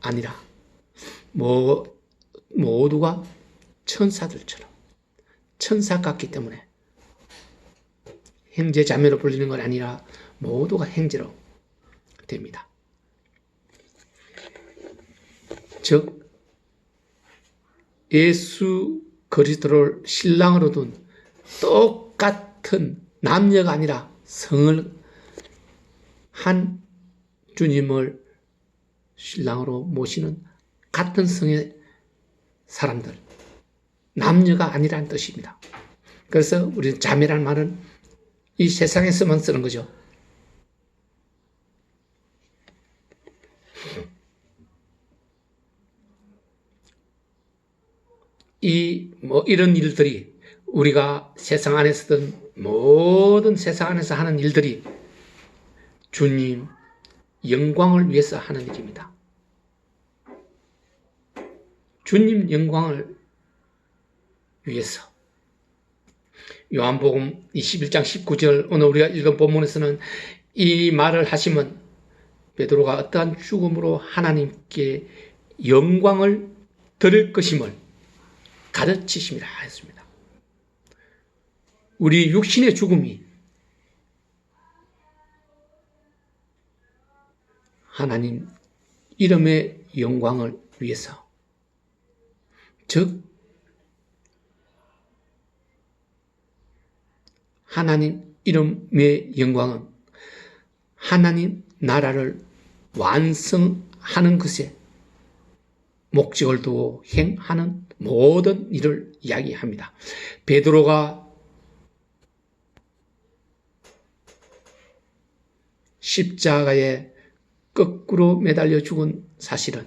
아니라 모두가 천사들처럼 천사 같기 때문에 형제 자매로 불리는 건 아니라 모두가 형제로 됩니다. 즉 예수 그리스도를 신랑으로 둔 똑같은 남녀가 아니라 성을 한 주님을 신랑으로 모시는 같은 성의 사람들, 남녀가 아니라는 뜻입니다. 그래서 우리 자매라는 말은 이 세상에서만 쓰는 거죠. 이런 일들이 우리가 세상 안에서든 모든 세상 안에서 하는 일들이 주님 영광을 위해서 하는 일입니다. 주님 영광을 위해서. 요한복음 21장 19절 오늘 우리가 읽은 본문에서는 이 말을 하시면 베드로가 어떠한 죽음으로 하나님께 영광을 드릴 것임을 가르치심이라 했습니다. 우리 육신의 죽음이 하나님 이름의 영광을 위해서, 즉 하나님 이름의 영광은 하나님 나라를 완성하는 것에 목적을 두고 행하는 모든 일을 이야기합니다. 베드로가 십자가에 거꾸로 매달려 죽은 사실은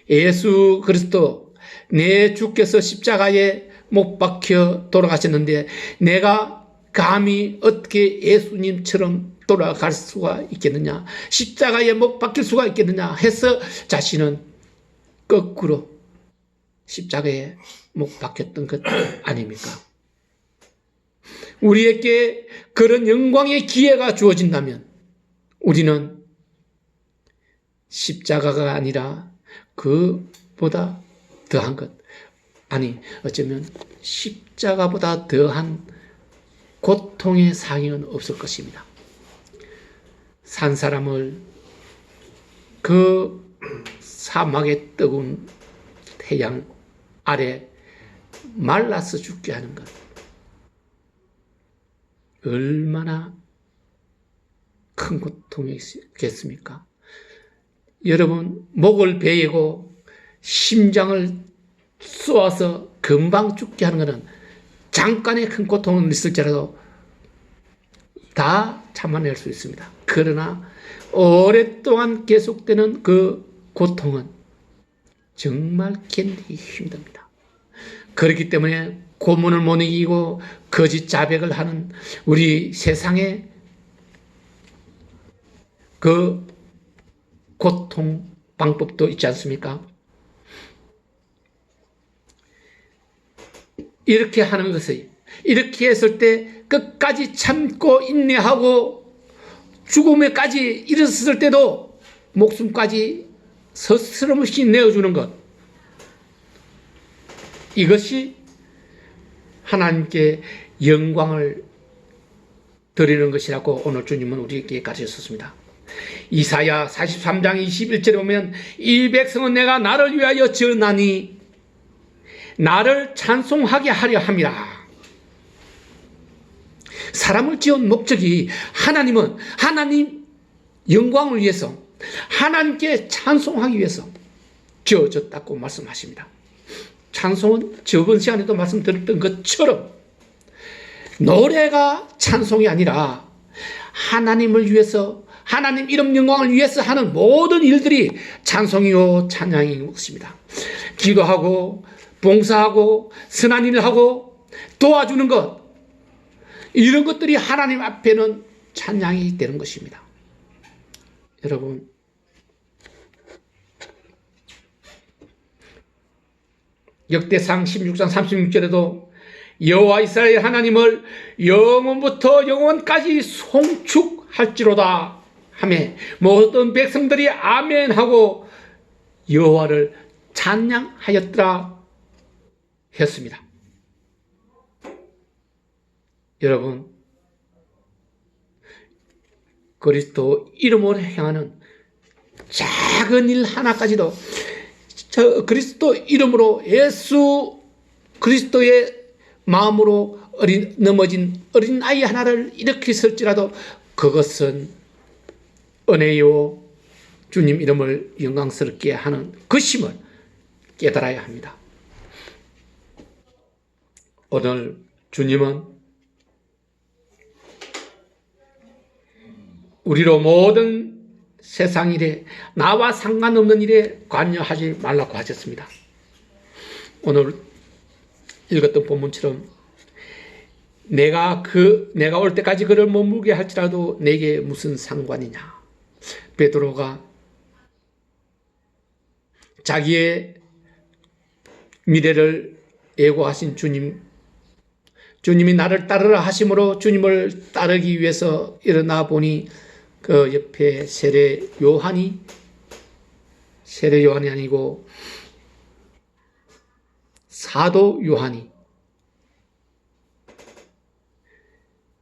예수 그리스도 내 주께서 십자가에 못 박혀 돌아가셨는데 내가 감히 어떻게 예수님처럼 돌아갈 수가 있겠느냐, 십자가에 못 박힐 수가 있겠느냐 해서 자신은 거꾸로 십자가에 못 박혔던 것 아닙니까? 우리에게 그런 영광의 기회가 주어진다면 우리는 십자가가 아니라 그보다 더한 것, 아니 어쩌면 십자가보다 더한 고통의 상흔은 없을 것입니다. 산 사람을 그 사막의 뜨거운 태양 아래 말라서 죽게 하는 것, 얼마나 큰 고통이겠습니까? 여러분, 목을 베이고 심장을 쏘아서 금방 죽게 하는 것은 잠깐의 큰 고통은 있을지라도 다 참아낼 수 있습니다. 그러나 오랫동안 계속되는 그 고통은 정말 견디기 힘듭니다. 그렇기 때문에 고문을 못 이기고 거짓 자백을 하는 우리 세상의 그 고통 방법도 있지 않습니까? 이렇게 하는 것을, 이렇게 했을 때 끝까지 참고 인내하고 죽음에까지 이르렀을 때도 목숨까지 서스럼없이 내어주는 것, 이것이 하나님께 영광을 드리는 것이라고 오늘 주님은 우리에게 가르쳤습니다. 이사야 43장 21절에 보면 이 백성은 내가 나를 위하여 지었나니 나를 찬송하게 하려 함이라. 사람을 지은 목적이 하나님은 하나님 영광을 위해서, 하나님께 찬송하기 위해서 지어졌다고 말씀하십니다. 찬송은 저번 시간에도 말씀드렸던 것처럼 노래가 찬송이 아니라 하나님을 위해서, 하나님 이름 영광을 위해서 하는 모든 일들이 찬송이요 찬양인 것입니다. 기도하고 봉사하고 선한 일을 하고 도와주는 것, 이런 것들이 하나님 앞에는 찬양이 되는 것입니다. 여러분, 역대상 16장 36절에도 여호와 이스라엘 하나님을 영원부터 영원까지 송축할지로다 하매 모든 백성들이 아멘하고 여호와를 찬양하였더라 했습니다. 여러분, 그리스도 이름으로 행하는 작은 일 하나까지도 저 그리스도 이름으로 예수 그리스도의 마음으로 넘어진 어린 아이 하나를 일으켰을지라도 그것은 은혜요 주님 이름을 영광스럽게 하는 것임을 깨달아야 합니다. 오늘 주님은 우리로 모든 세상 일에 나와 상관없는 일에 관여하지 말라고 하셨습니다. 오늘 읽었던 본문처럼 내가 올 때까지 그를 머물게 할지라도 내게 무슨 상관이냐. 베드로가 자기의 미래를 예고하신 주님이 나를 따르라 하심으로 주님을 따르기 위해서 일어나 보니 그 옆에 세례 요한이 아니고 사도 요한이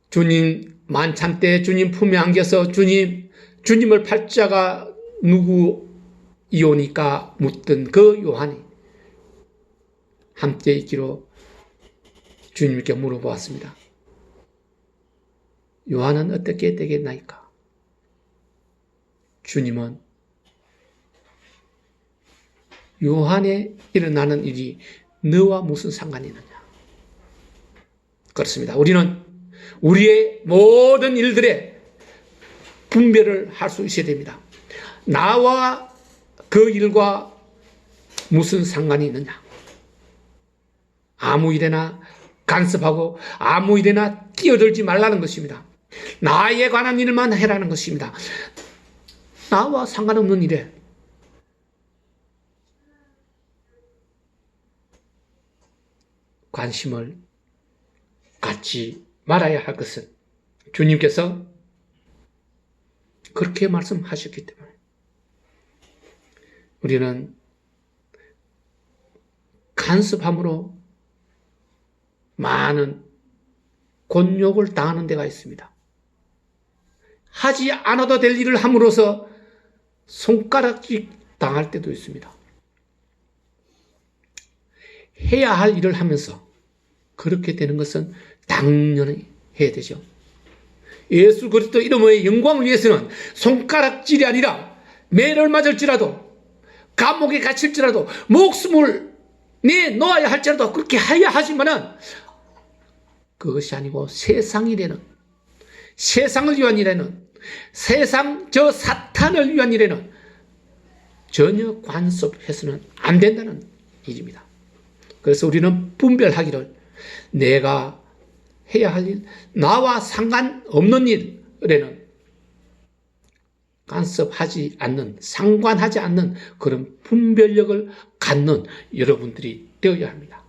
주님 만찬 때 주님 품에 안겨서 주님을 팔자가 누구이오니까 묻던 그 요한이 함께 있기로 주님께 물어보았습니다. 요한은 어떻게 되겠나이까? 주님은 요한에 일어나는 일이 너와 무슨 상관이 있느냐? 그렇습니다. 우리는 우리의 모든 일들에 분별을 할 수 있어야 됩니다. 나와 그 일과 무슨 상관이 있느냐? 아무 일에나 간섭하고 아무 일에나 끼어들지 말라는 것입니다. 나에 관한 일만 해라는 것입니다. 나와 상관없는 일에 관심을 갖지 말아야 할 것은 주님께서 그렇게 말씀하셨기 때문에 우리는 간섭함으로 많은 곤욕을 당하는 데가 있습니다. 하지 않아도 될 일을 함으로써 손가락질 당할 때도 있습니다. 해야 할 일을 하면서 그렇게 되는 것은 당연히 해야 되죠. 예수 그리스도 이름의 영광을 위해서는 손가락질이 아니라 매를 맞을지라도 감옥에 갇힐지라도 목숨을 내놓아야 할지라도 그렇게 해야 하지만은 그것이 아니고 세상 일에는, 세상을 위한 일에는, 세상 저 사탄을 위한 일에는 전혀 간섭해서는 안 된다는 일입니다. 그래서 우리는 분별하기를 내가 해야 할 일, 나와 상관없는 일에는 간섭하지 않는, 상관하지 않는 그런 분별력을 갖는 여러분들이 되어야 합니다.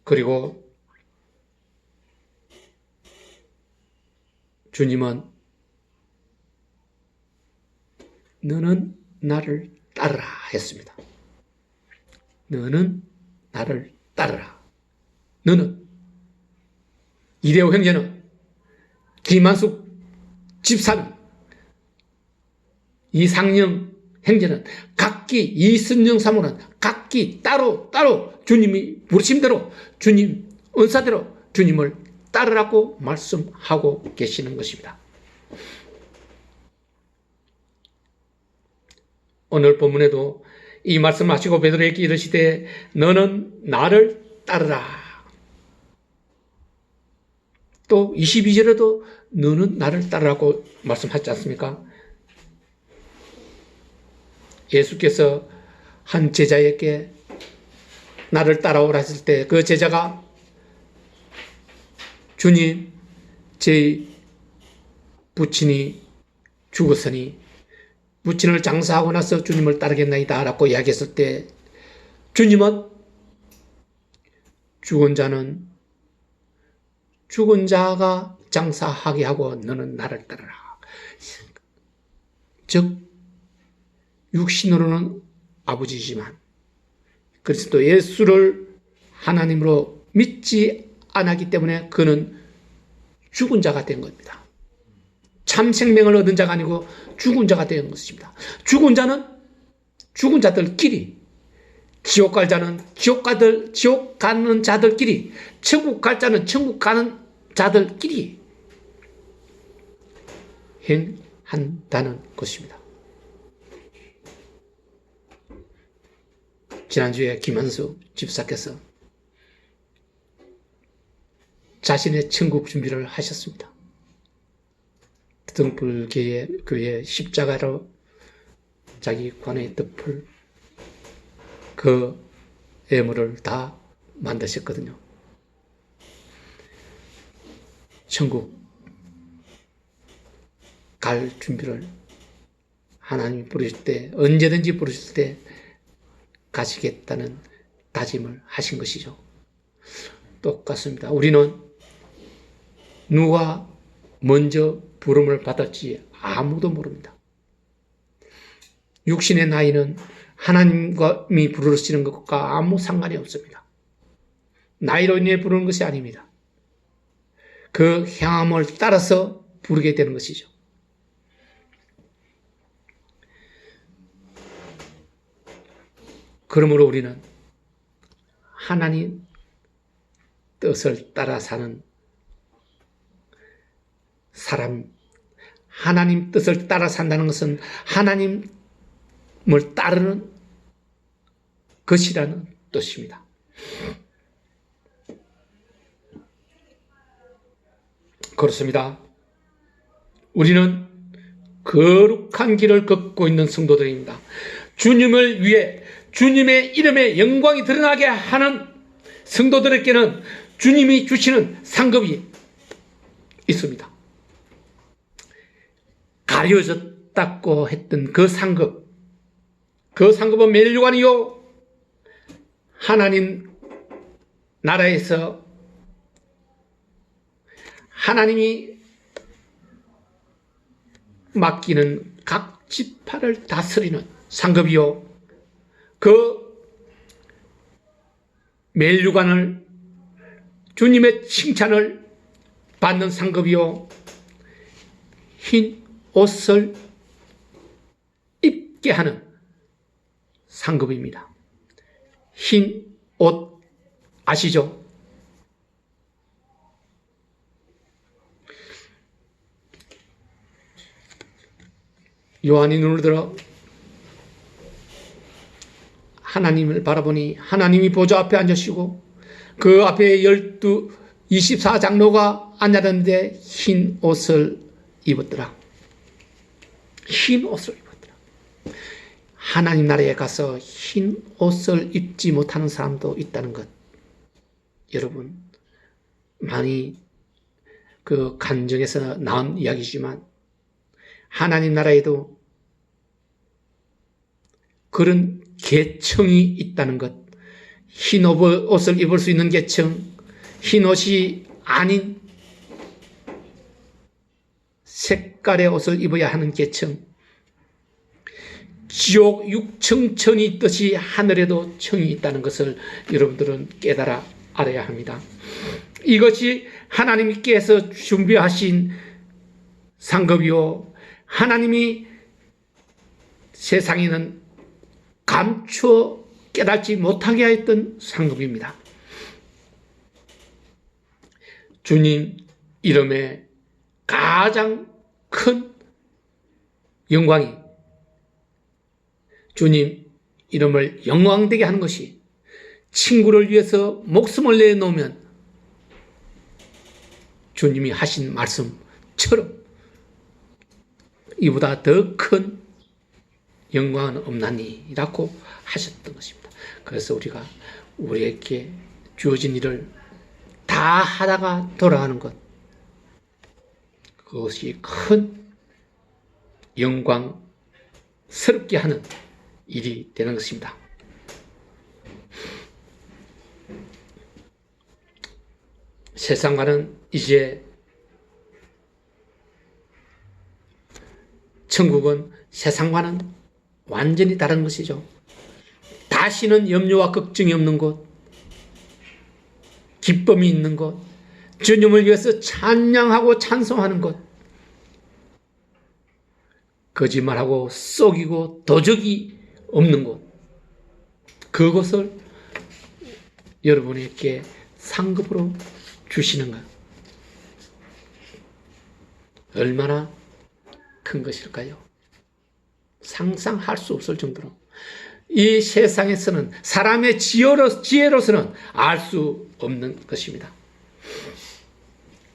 그리고 주님은 너는 나를 따르라 했습니다. 너는 나를 따르라. 너는 이대호 형제는 김한숙 집사는 이상영 형제는 각기 이순영 사모는 각기 따로 주님이 부르심대로 주님 은사대로 주님을 따르라고 말씀하고 계시는 것입니다. 오늘 본문에도 이 말씀하시고 베드로에게 이르시되 너는 나를 따르라. 또 22절에도 너는 나를 따르라고 말씀하지 않습니까? 예수께서 한 제자에게 나를 따라오라 했을 때 그 제자가 주님, 제 부친이 죽었으니 부친을 장사하고 나서 주님을 따르겠나이다 라고 이야기했을 때 주님은 죽은 자가 장사하게 하고 너는 나를 따르라. 즉 육신으로는 아버지지만 그리스도 예수를 하나님으로 믿지 않았기 때문에 그는 죽은 자가 된 겁니다. 참 생명을 얻은 자가 아니고 죽은 자가 된 것입니다. 죽은 자는 죽은 자들끼리, 지옥 갈 자는 지옥 가는 자들끼리, 천국 갈 자는 천국 가는 자들끼리 행한다는 것입니다. 지난주에 김한수 집사께서 자신의 천국 준비를 하셨습니다. 등불교회 십자가로 자기 관에 덮을 그 예물을 다 만드셨거든요. 천국 갈 준비를 하나님이 부르실 때, 언제든지 부르실 때 가시겠다는 다짐을 하신 것이죠. 똑같습니다. 우리는 누가 먼저 부름을 받을지 아무도 모릅니다. 육신의 나이는 하나님이 부르시는 것과 아무 상관이 없습니다. 나이로 인해 부르는 것이 아닙니다. 그 향함을 따라서 부르게 되는 것이죠. 그러므로 우리는 하나님 뜻을 따라 사는 사람, 하나님 뜻을 따라 산다는 것은 하나님을 따르는 것이라는 뜻입니다. 그렇습니다. 우리는 거룩한 길을 걷고 있는 성도들입니다. 주님을 위해 주님의 이름에 영광이 드러나게 하는 성도들에게는 주님이 주시는 상급이 있습니다. 가려졌다고 했던 그 상급은 멸류관이요, 하나님 나라에서 하나님이 맡기는 각 지파를 다스리는 상급이요, 그 멸류관을, 주님의 칭찬을 받는 상급이요, 흰 옷을 입게 하는 상급입니다. 흰 옷 아시죠? 요한이 눈을 들어 하나님을 바라보니 하나님이 보좌 앞에 앉으시고 그 앞에 24장로가 앉았는데 흰 옷을 입었더라. 흰 옷을 입었더라. 하나님 나라에 가서 흰 옷을 입지 못하는 사람도 있다는 것. 여러분, 많이 그 간증에서 나온 이야기지만 하나님 나라에도 그런 계층이 있다는 것. 흰 옷을 입을 수 있는 계층, 흰 옷이 아닌 색깔의 옷을 입어야 하는 계층, 지옥 육청천이 있듯이 하늘에도 청이 있다는 것을 여러분들은 깨달아 알아야 합니다. 이것이 하나님께서 준비하신 상급이요, 하나님이 세상에는 감추어 깨닫지 못하게 했던 상급입니다. 주님 이름에 가장 큰 영광이, 주님 이름을 영광되게 하는 것이, 친구를 위해서 목숨을 내놓으면 주님이 하신 말씀처럼 이보다 더 큰 영광은 없나니라고 하셨던 것입니다. 그래서 우리가 우리에게 주어진 일을 다 하다가 돌아가는 것, 그것이 큰 영광스럽게 하는 일이 되는 것입니다. 세상과는 이제 천국은 세상과는 완전히 다른 것이죠. 다시는 염려와 걱정이 없는 곳, 기쁨이 있는 곳, 주님을 위해서 찬양하고 찬송하는 곳, 거짓말하고 속이고 도적이 없는 곳, 그곳을 여러분에게 상급으로 주시는 것, 얼마나 큰 것일까요? 상상할 수 없을 정도로 이 세상에서는 사람의 지혜로서는 알 수 없는 것입니다.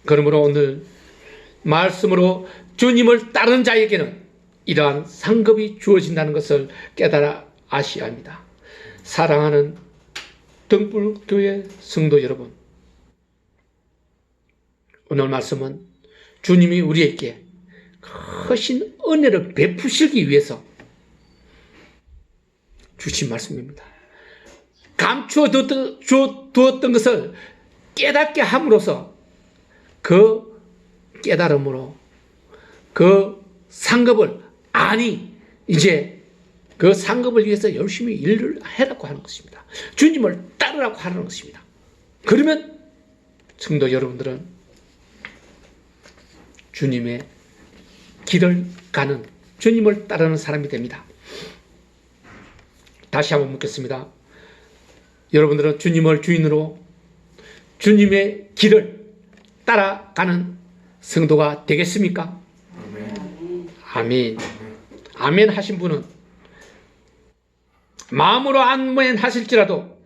그러므로 오늘 말씀으로 주님을 따르는 자에게는 이러한 상급이 주어진다는 것을 깨달아 아셔야 합니다. 사랑하는 등불교회 성도 여러분, 오늘 말씀은 주님이 우리에게 크신 은혜를 베푸시기 위해서 주신 말씀입니다. 감추어 두었던 것을 깨닫게 함으로써 그 깨달음으로 그 상급을 이제 그 상급을 위해서 열심히 일을 해라고 하는 것입니다. 주님을 따르라고 하는 것입니다. 그러면 성도 여러분들은 주님의 길을 가는, 주님을 따르는 사람이 됩니다. 다시 한번 묻겠습니다. 여러분들은 주님을 주인으로 주님의 길을 따라가는 성도가 되겠습니까? 아멘. 아멘 하신 분은 마음으로 아멘 하실지라도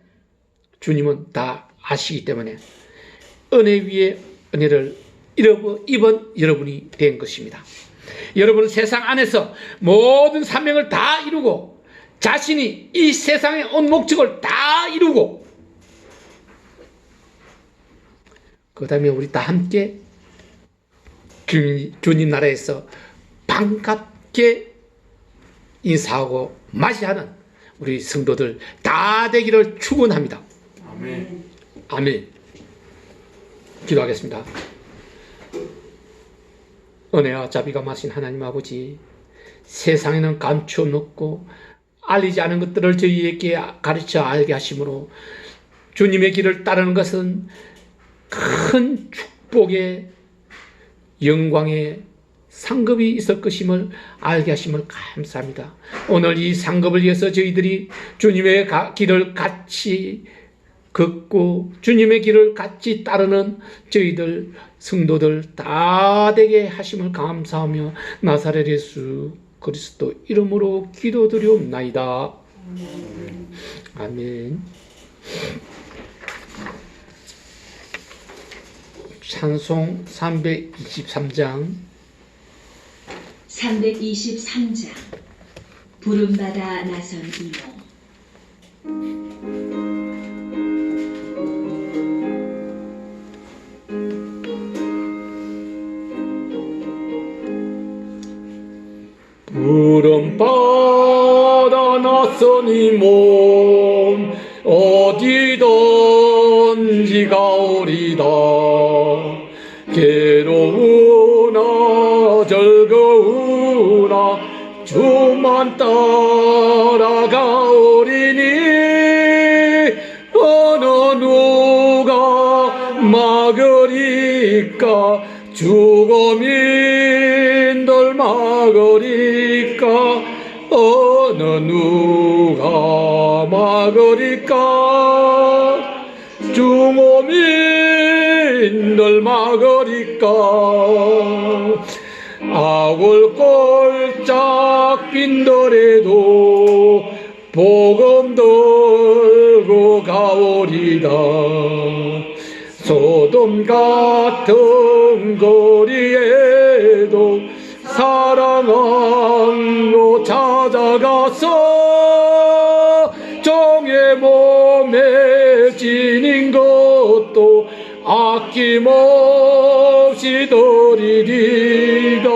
주님은 다 아시기 때문에 은혜 위에 은혜를 입은 여러분이 된 것입니다. 여러분은 세상 안에서 모든 사명을 다 이루고 자신이 이 세상에 온 목적을 다 이루고 그 다음에 우리 다 함께 주님 나라에서 반갑게 인사하고 맞이하는 우리 성도들 다 되기를 축원합니다. 아멘. 아멘. 기도하겠습니다. 은혜와 자비가 많으신 하나님 아버지, 세상에는 감추어 놓고 알리지 않은 것들을 저희에게 가르쳐 알게 하심으로 주님의 길을 따르는 것은 큰 축복의 영광의 상급이 있을 것임을 알게 하심을 감사합니다. 오늘 이 상급을 위해서 저희들이 주님의 길을 같이 걷고 주님의 길을 같이 따르는 저희들 성도들 다 되게 하심을 감사하며 나사렛 예수 그리스도 이름으로 기도드리옵나이다. 아멘. 찬송 323장 323장 부름받아 나선 이모. 부름받아 나선 이 몸 어디든지 가오리다. 괴로우나 즐거우나 주만 따라가오리니 어느 누가 막으리까. 죽음인들 막으리까. 어느 누가 막으리까. 죽음인들 막으리까. 악을 꼴짝 빈더라도 복음 들고 가오리다. 소돔 같은 거리에도 사랑으로 찾아가서 종의 몸에 지닌 것도 아낌없이 드리리다.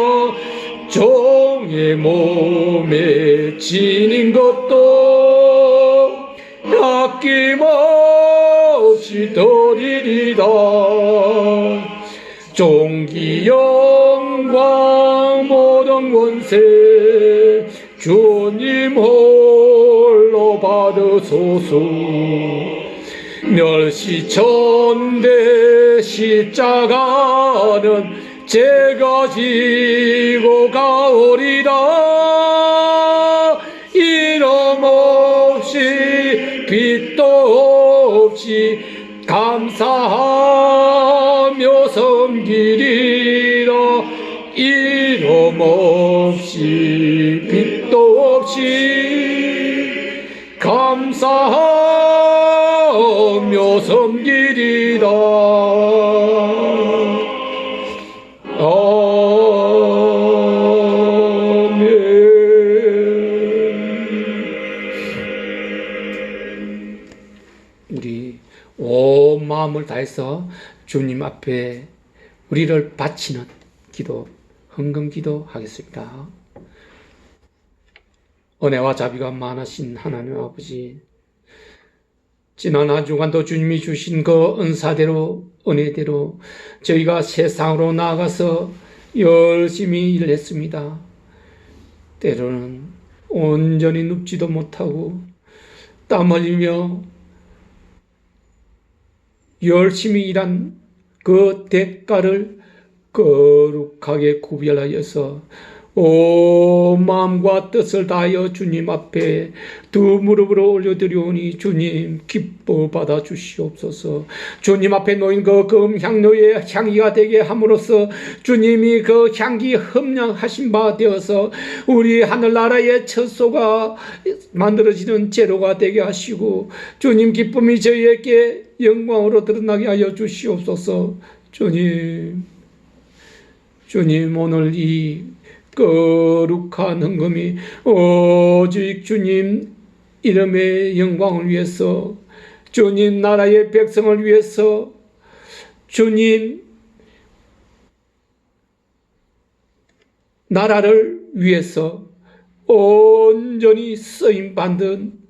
종의 몸에 지닌 것도 아낌없이 드리리다. 종기 영광 모든 권세 주님 홀로 받으소서. 멸시천대 십자가는 제가 지고 가오리다. 이름 없이 빛도 없이 감사하며 섬기리라. 이름 없이 빛도 없이 감사하며 섬기리라. 우리 온 마음을 다해서 주님 앞에 우리를 바치는 기도, 헌금 기도 하겠습니다. 은혜와 자비가 많으신 하나님 아버지, 지난 한 주간도 주님이 주신 그 은사대로, 은혜대로 저희가 세상으로 나아가서 열심히 일했습니다. 때로는 온전히 눕지도 못하고 땀 흘리며 열심히 일한 그 대가를 거룩하게 구별하여서 온 마음과 뜻을 다하여 주님 앞에 두 무릎으로 올려드리오니 주님 기뻐 받아 주시옵소서. 주님 앞에 놓인 그 금향료의 향기가 되게 함으로써 주님이 그 향기 흠량하신 바 되어서 우리 하늘나라의 처소가 만들어지는 재료가 되게 하시고 주님 기쁨이 저희에게 영광으로 드러나게 하여 주시옵소서. 주님 오늘 이 거룩한 헌금이 오직 주님 이름의 영광을 위해서, 주님 나라의 백성을 위해서, 주님 나라를 위해서 온전히 쓰임받은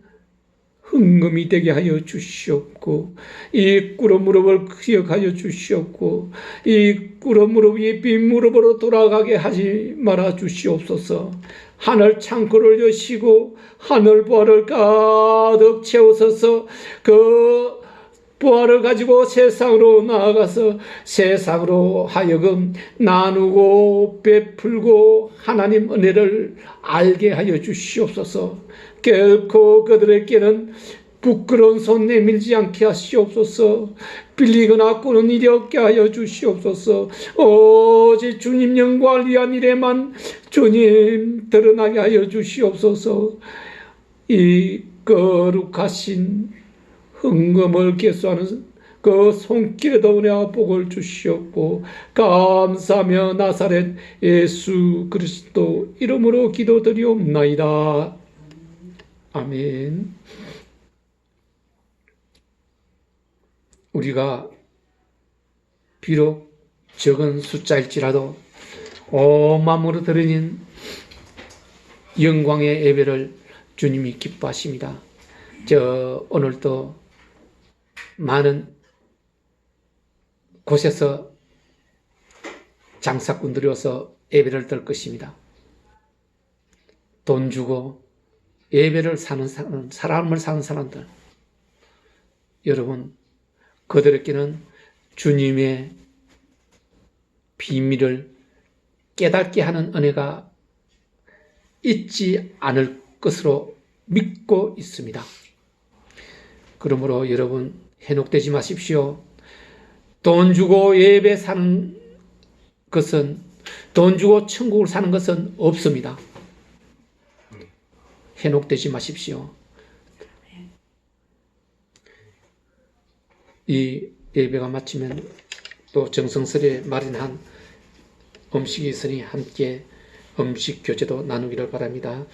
헌금이 되게 하여 주시옵고, 이 꿇은 무릎을 기억하여 주시옵고, 이 꿇은 무릎이 빈 무릎으로 돌아가게 하지 말아 주시옵소서. 하늘 창고를 여시고 하늘 보화를 가득 채우소서. 그 보화를 가지고 세상으로 나아가서 세상으로 하여금 나누고 베풀고 하나님 은혜를 알게 하여 주시옵소서. 결코 그들에게는 부끄러운 손 내밀지 않게 하시옵소서. 빌리거나 꾸는 일이 없게 하여 주시옵소서. 오직 주님 영광을 위한 일에만 주님 드러나게 하여 주시옵소서. 이 거룩하신 헌금을 개수하는 그 손길에도 은혜와 복을 주시옵고 감사하며 나사렛 예수 그리스도 이름으로 기도드리옵나이다. 아멘. 우리가 비록 적은 숫자일지라도 온 마음으로 드리는 영광의 예배를 주님이 기뻐하십니다. 오늘도 많은 곳에서 장사꾼들이 와서 예배를 드릴 것입니다. 돈 주고 예배를 사는 사람을 사는 사람들, 여러분 그들에게는 주님의 비밀을 깨닫게 하는 은혜가 있지 않을 것으로 믿고 있습니다. 그러므로 여러분 현혹되지 마십시오. 돈 주고 예배 사는 것은, 돈 주고 천국을 사는 것은 없습니다. 현혹되지 마십시오. 이 예배가 마치면 또 정성스레 마련한 음식이 있으니 함께 음식 교제도 나누기를 바랍니다.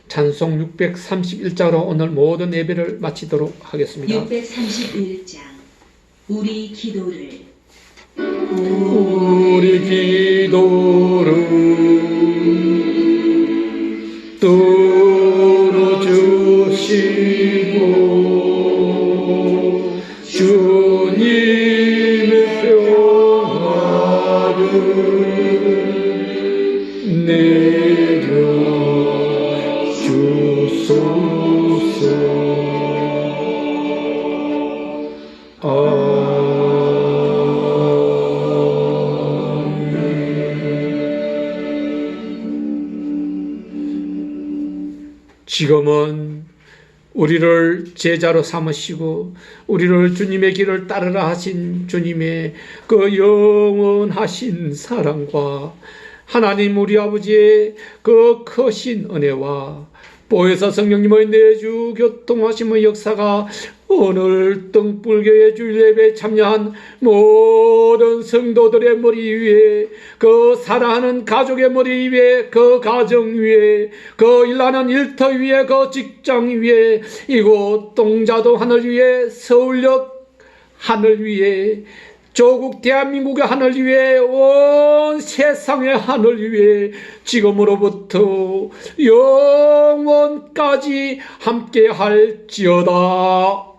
찬송 631장으로 오늘 모든 예배를 마치도록 하겠습니다. 631장 우리 기도를 들어주시고 주님의 평화를 내려 지금은 우리를 제자로 삼으시고 우리를 주님의 길을 따르라 하신 주님의 그 영원하신 사랑과 하나님 우리 아버지의 그 크신 은혜와 보혜사 성령님의 내주 교통하심의 역사가 오늘 등불교의 주일 예배에 참여한 모든 성도들의 머리 위에, 그 사랑하는 가족의 머리 위에, 그 가정 위에, 그 일하는 일터 위에, 그 직장 위에, 이곳 동자도 하늘 위에, 서울역 하늘 위에, 조국 대한민국의 하늘 위에, 온 세상의 하늘 위에 지금으로부터 영원까지 함께 할지어다.